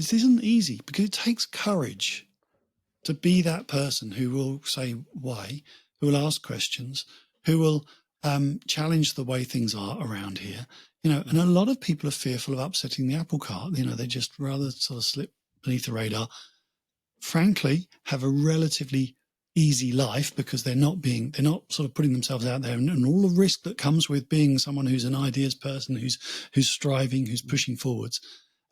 this isn't easy because it takes courage to be that person who will say why, who will ask questions, who will challenge the way things are around here. And a lot of people are fearful of upsetting the apple cart. They just rather sort of slip beneath the radar, frankly, have a relatively easy life because they're not sort of putting themselves out there, and all the risk that comes with being someone who's an ideas person, who's striving, who's pushing forwards.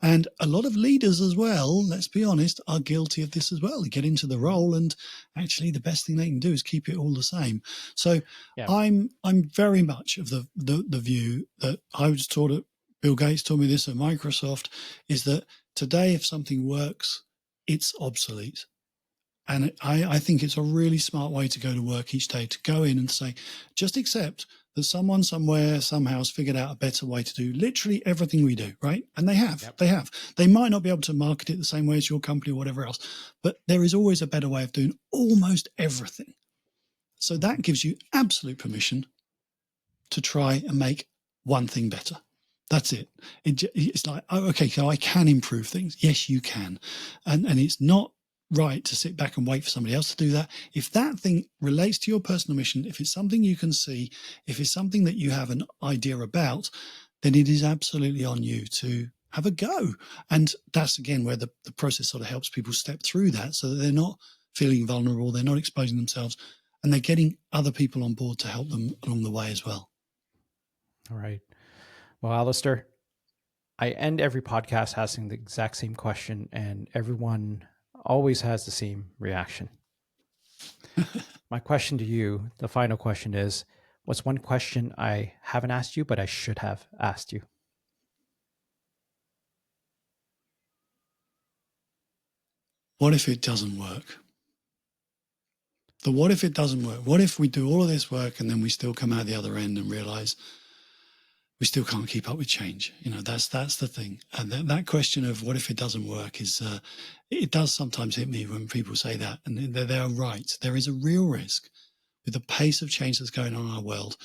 And a lot of leaders as well, let's be honest, are guilty of this as well. They get into the role, and actually the best thing they can do is keep it all the same. So yeah. I'm very much of the view that I was taught at, Bill Gates taught me this at Microsoft, is that today if something works, it's obsolete. And I think it's a really smart way to go to work each day, to go in and say, just accept that someone somewhere somehow has figured out a better way to do literally everything we do, right? And they have. Yep. They have. They might not be able to market it the same way as your company or whatever else, but there is always a better way of doing almost everything. So that gives you absolute permission to try and make one thing better. That's it. It's like, oh, okay, so I can improve things. Yes, you can. And it's not right to sit back and wait for somebody else to do that. If that thing relates to your personal mission, if it's something you can see, if it's something that you have an idea about, then it is absolutely on you to have a go. And that's, again, where the process sort of helps people step through that so that they're not feeling vulnerable, they're not exposing themselves, and they're getting other people on board to help them along the way as well. All right. Well, Alistair, I end every podcast asking the exact same question, and everyone always has the same reaction. My question to you, the final question is, what's one question I haven't asked you, but I should have asked you? What if it doesn't work? What if it doesn't work? What if we do all of this work and then we still come out the other end and realize we still can't keep up with change? That's the thing. And that question of what if it doesn't work is, it does sometimes hit me when people say that, and they are right. There is a real risk with the pace of change that's going on in our world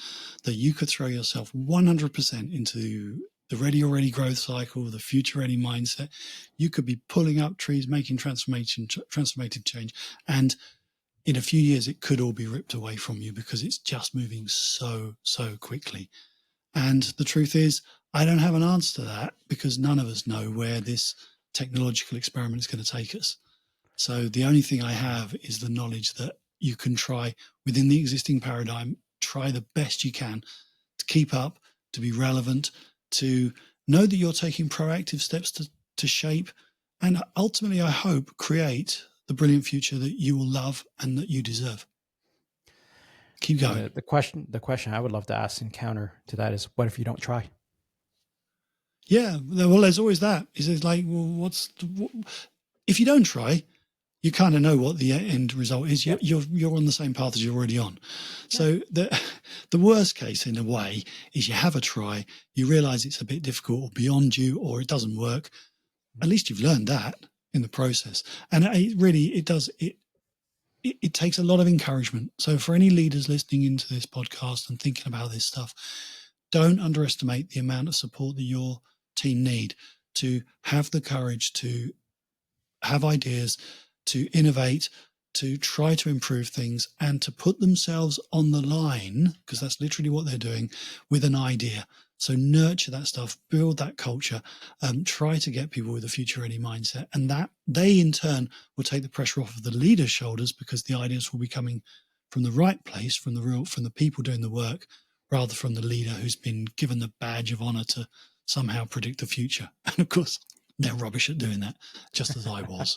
that you could throw yourself 100% into the ready already growth cycle, the future ready mindset. You could be pulling up trees, making transformative change. And in a few years, it could all be ripped away from you because it's just moving so quickly. And the truth is, I don't have an answer to that because none of us know where this technological experiment is going to take us. So the only thing I have is the knowledge that you can try within the existing paradigm, try the best you can to keep up, to be relevant, to know that you're taking proactive steps to shape and ultimately, I hope, create the brilliant future that you will love and that you deserve. Keep going. The question I would love to ask in counter to that is, what if you don't try? Yeah, well, there's always that. It's like, well, if you don't try, you kind of know what the end result is. Yeah. You're on the same path as you're already on. Yeah. So the worst case, in a way, is you have a try, you realize it's a bit difficult or beyond you, or it doesn't work. At least you've learned that in the process. And it takes a lot of encouragement. So for any leaders listening into this podcast and thinking about this stuff, don't underestimate the amount of support that your team need to have the courage to have ideas, to innovate, to try to improve things, and to put themselves on the line, because that's literally what they're doing, with an idea. So nurture that stuff, build that culture, try to get people with a future-ready mindset, and that they in turn will take the pressure off of the leader's shoulders because the ideas will be coming from the right place, from the people doing the work, rather from the leader who's been given the badge of honor to somehow predict the future. And of course, they're rubbish at doing that, just as I was.